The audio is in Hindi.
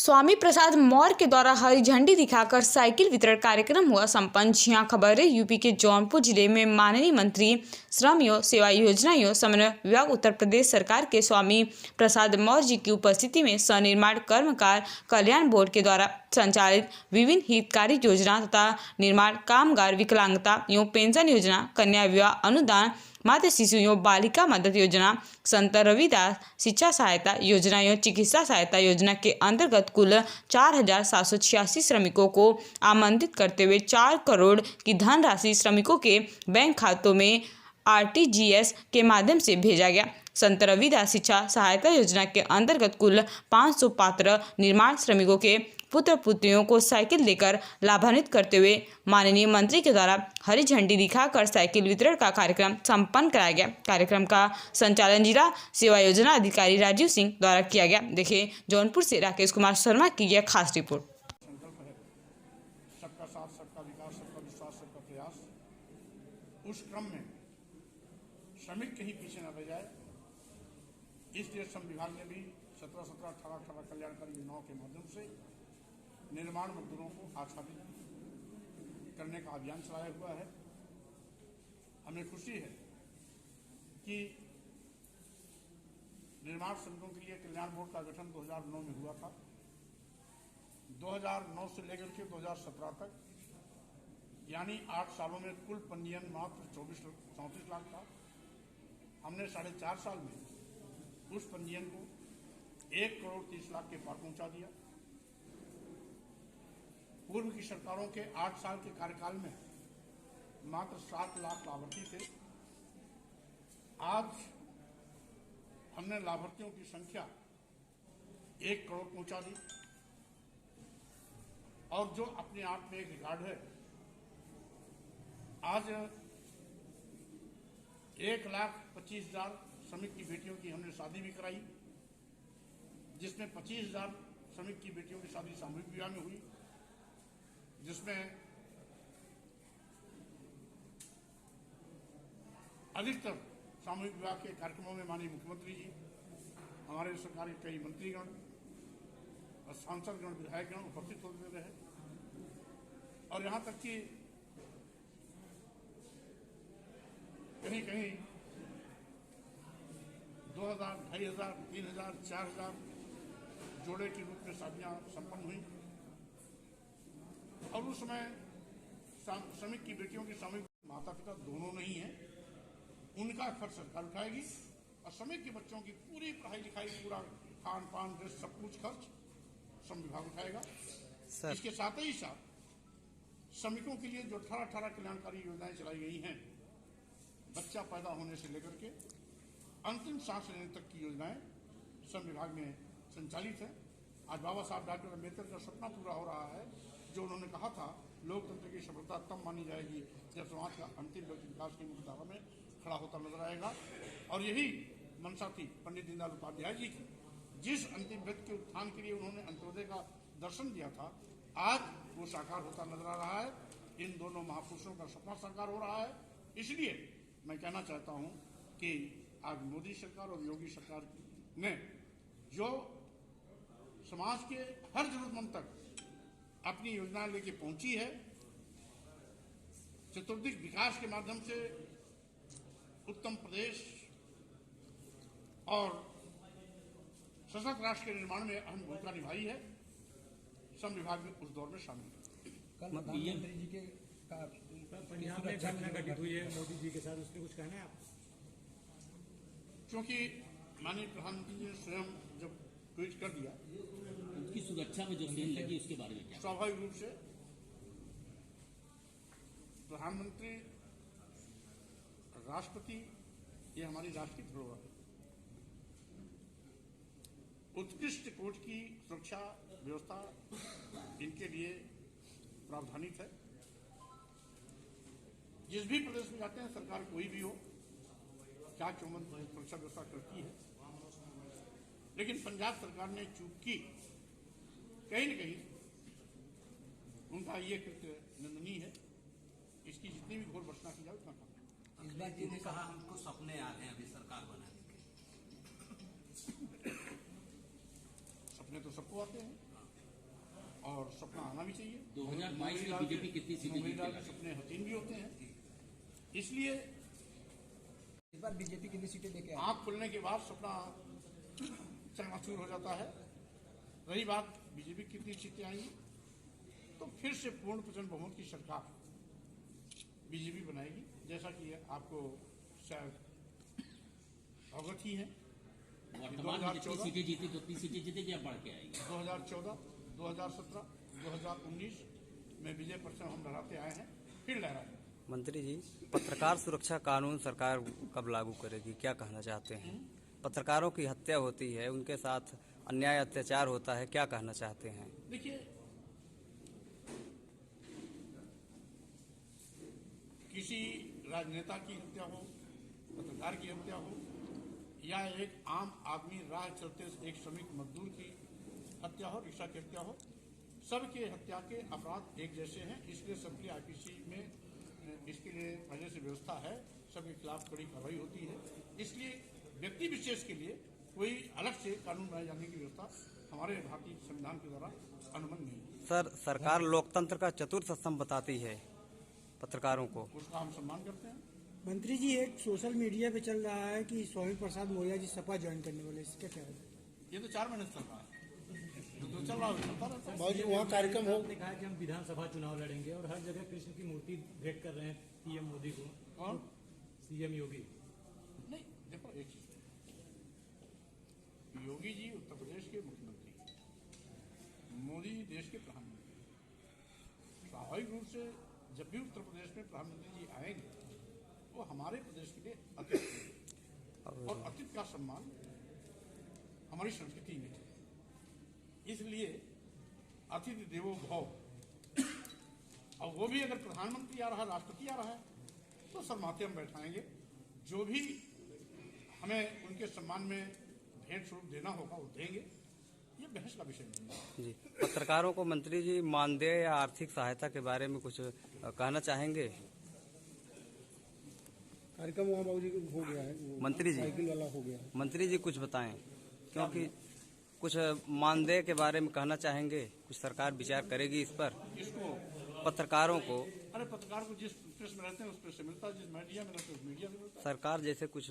स्वामी प्रसाद मौर्य के द्वारा हरी झंडी दिखाकर साइकिल वितरण कार्यक्रम हुआ संपन्न। यहाँ खबर है यूपी के जौनपुर जिले में माननीय मंत्री श्रम एवं सेवा योजना एवं समन्वय विभाग उत्तर प्रदेश सरकार के स्वामी प्रसाद मौर्य जी की उपस्थिति में सनिर्माण कर्मकार कल्याण बोर्ड के द्वारा संचालित विभिन्न हितकारी योजना तथा निर्माण कामगार विकलांगता एवं पेंशन योजना, कन्या विवाह अनुदान, मातृ शिशु एवं बालिका मदद योजना, संत रविदास शिक्षा सहायता योजना एवं चिकित्सा सहायता योजना के अंतर्गत कुल 4,786 श्रमिकों को आमंत्रित करते हुए 4 करोड़ की धनराशि श्रमिकों के बैंक खातों में RTGS के माध्यम से भेजा गया। संत रविदास शिक्षा सहायता योजना के अंतर्गत कुल 500 पात्र निर्माण श्रमिकों के पुत्र पुत्रियों को साइकिल देकर लाभान्वित करते हुए माननीय मंत्री के द्वारा हरी झंडी दिखाकर साइकिल वितरण का कार्यक्रम संपन्न कराया गया। कार्यक्रम का संचालन जिला सेवा योजना अधिकारी राजीव सिंह द्वारा किया गया। देखिए जौनपुर से राकेश कुमार शर्मा की यह खास रिपोर्ट। संकल्प है सबका साथ, सबका विकास, सबका विश्वास, सबका प्रयास। उस क्रम में श्रमिक कहीं पीछे न रह जाए, इसलिए श्रम विभाग ने भी 17-17, 18-18 कल्याणकारी योजनाओं के माध्यम से निर्माण मजदूरों को आच्छादित करने का अभियान चलाया हुआ है। हमें खुशी है कि निर्माण श्रमिकों के लिए कल्याण बोर्ड का गठन 2009 में हुआ था। 2009 से लेकर के 2017 तक यानी 8 सालों में कुल पंजीयन मात्र 34 लाख था। हमने 4.5 साल में उस पंजीयन को 1 करोड़ 30 लाख के पार पहुंचा दिया। पूर्व की सरकारों के 8 साल के कार्यकाल में मात्र 7 लाख लाभार्थी थे। आज हमने लाभार्थियों की संख्या 1 करोड़ पहुंचा दी और जो अपने आप में एक रिकॉर्ड है। आज 1,25,000 श्रमिक की बेटियों की हमने शादी भी कराई, जिसमें 25,000 श्रमिक की बेटियों की शादी सामूहिक विवाह में हुई, जिसमें अधिकतर सामूहिक विवाह के कार्यक्रमों में माननीय मुख्यमंत्री जी, हमारे सरकार के कई मंत्रीगण और सांसदगण, विधायकगण उपस्थित होते रहे। और यहाँ तक कि कहीं कहीं 2,000, 2,500, 3,000, 4,000 जोड़े के रूप में शादियां संपन्न हुई। और उस समय श्रमिक की बेटियों की सामूहिक माता पिता दोनों नहीं है, उनका खर्च सरकार उठाएगी और श्रमिक के बच्चों की पूरी पढ़ाई लिखाई, पूरा खान पान, ड्रेस, सब कुछ खर्च श्रम विभाग उठाएगा। इसके साथ ही साथ श्रमिकों के लिए जो 18 कल्याणकारी योजनाएं चलाई गई हैं, बच्चा पैदा होने से लेकर के अंतिम सांस लेने तक की योजनाएं श्रम विभाग में संचालित है। आज बाबा साहब डॉक्टर अम्बेडकर का सपना पूरा हो रहा है, जो उन्होंने कहा था लोकतंत्र की सफलता तब मानी जाएगी जब समाज का अंतिम व्यक्ति विकास की मुख्यधारा में खड़ा होता नजर आएगा। और यही मंशा थी पंडित दीनदयाल उपाध्याय जी की, जिस अंतिम व्यक्ति के उत्थान के लिए उन्होंने अंत्योदय का दर्शन दिया था, आज वो साकार होता नजर आ रहा है। इन दोनों महापुरुषों का सपना साकार हो रहा है। इसलिए मैं कहना चाहता हूं कि आज मोदी सरकार और योगी सरकार ने जो समाज के हर जरूरतमंद तक अपनी योजना लेके पहुंची है, चतुर्दिक विकास के माध्यम से उत्तम प्रदेश और सशक्त राष्ट्र के निर्माण में अहम भूमिका निभाई है। श्रम विभाग में उस दौर में शामिल है। कल प्रधानमंत्री जी के पंजाब में घटना घटित हुई है मोदी जी के साथ, उस पर कुछ कहना है आप? क्योंकि माननीय प्रधानमंत्री जी ने स्वयं जब ट्वीट कर दिया, उनकी सुरक्षा में जो सेल लगी उसके बारे में क्या? स्वाभाविक रूप से प्रधानमंत्री, राष्ट्रपति, ये हमारी राष्ट्रीय धरोहर है। उत्कृष्ट कोटि की सुरक्षा व्यवस्था इनके लिए प्रावधानित है। जिस भी प्रदेश में जाते हैं, सरकार कोई भी हो, क्या चौमन सुरक्षा व्यवस्था करती है। लेकिन पंजाब सरकार ने चूक की, कहीं न कहीं उनका ये कृत्य निंदनीय है। इसकी जितनी भी घोर भर्त्सना की जाए उतना कम। इस बार जी ने कहा हमको सपने आ रहे हैं अभी सरकार बनाने के। सपने तो सबको आते हैं। और सपना आना भी चाहिए। 2022 में बीजेपी कितनी सीटें मुंगली लाल जीतेगा? के सपने हसीन भी होते हैं, इसलिए इस बार बीजेपी कितनी सीटें लेके आए? आंख खुलने के बाद सपना चकनाचूर हो जाता है। रही बात बीजेपी कितनी सीटें आएंगी, तो फिर से पूर्ण प्रचंड बहुमत की सरकार बीजेपी बनाएगी, जैसा कि आपको शायद अवगत ही है। वर्तमान में जितनी सीटें जीती तो उतनी सीटें जीतेगी या बढ़ के आएगी? 2014, 2017, 2019 में विजय परचम हम लहराते आए हैं, फिर लहराएंगे। मंत्री जी, पत्रकार सुरक्षा कानून सरकार कब लागू करेगी, क्या कहना चाहते हैं? पत्रकारों की हत्या होती है, उनके साथ अन्याय अत्याचार होता है, क्या कहना चाहते हैं? देखिए, किसी राजनेता की हत्या हो, पत्रकार की हत्या हो, या एक आम आदमी राह चलते एक श्रमिक मजदूर की हत्या हो, रिक्शा की हत्या हो, सबके हत्या के अपराध एक जैसे हैं। इसलिए सबके आईपीसी में इसके लिए पहले से व्यवस्था है, सबके खिलाफ कड़ी कार्रवाई होती है। इसलिए व्यक्ति विशेष के लिए कोई अलग से कानून बनाए जाने की व्यवस्था हमारे भारतीय संविधान के द्वारा अनुमति नहीं है। सर, सरकार लोकतंत्र का चतुर्थ स्तंभ बताती है पत्रकारों को। उसका हम सम्मान करते हैं। मंत्री जी, एक सोशल मीडिया पे चल रहा है कि स्वामी प्रसाद मौर्य जी सपा ज्वाइन करने वाले, इसका क्या है? ये तो 4 महीने से चल रहा है, तो चल रहा है, चलता रहता है। बाबूजी, वहाँ कार्यक्रम हो देखा है कि हम विधानसभा चुनाव लड़ेंगे और हर जगह कृष्ण की मूर्ति भेंट कर रहे हैं पीएम मोदी को। और सीएम योगी नहीं, देखो एक चीज, योगी जी उत्तर प्रदेश के मुख्यमंत्री, मोदी देश के प्रधानमंत्री। स्वाभाविक रूप से जब भी उत्तर प्रदेश में प्रधानमंत्री जी आएंगे, वो हमारे प्रदेश के लिए अतिथि हैं। और अतिथि का सम्मान हमारी संस्कृति में है। इसलिए अतिथि देवो भव, और वो भी अगर प्रधानमंत्री आ रहा है, राष्ट्रपति आ रहा है, तो सर माथे हम बैठाएंगे। जो भी हमें उनके सम्मान में भेंट स्वरूप देना होगा वो देंगे, ये बहस का विषय नहीं है। जी, पत्रकारों को मंत्री जी मानदेय या आर्थिक सहायता के बारे में कुछ कहना चाहेंगे? कार्यक्रम वहाँ बाबूजी हो गया है, वो मंत्री जी, साइकिल वाला हो गया है। मंत्री जी कुछ बताएं, क्योंकि कुछ मानदेय के बारे में कहना चाहेंगे, कुछ सरकार विचार करेगी इस पर? इसको पत्रकारों को, अरे पत्रकार को जिस प्रेस में रहते हैं उस प्रेस से मिलता है, जिस मीडिया में रहते हैं उस मीडिया से मिलता है। सरकार जैसे कुछ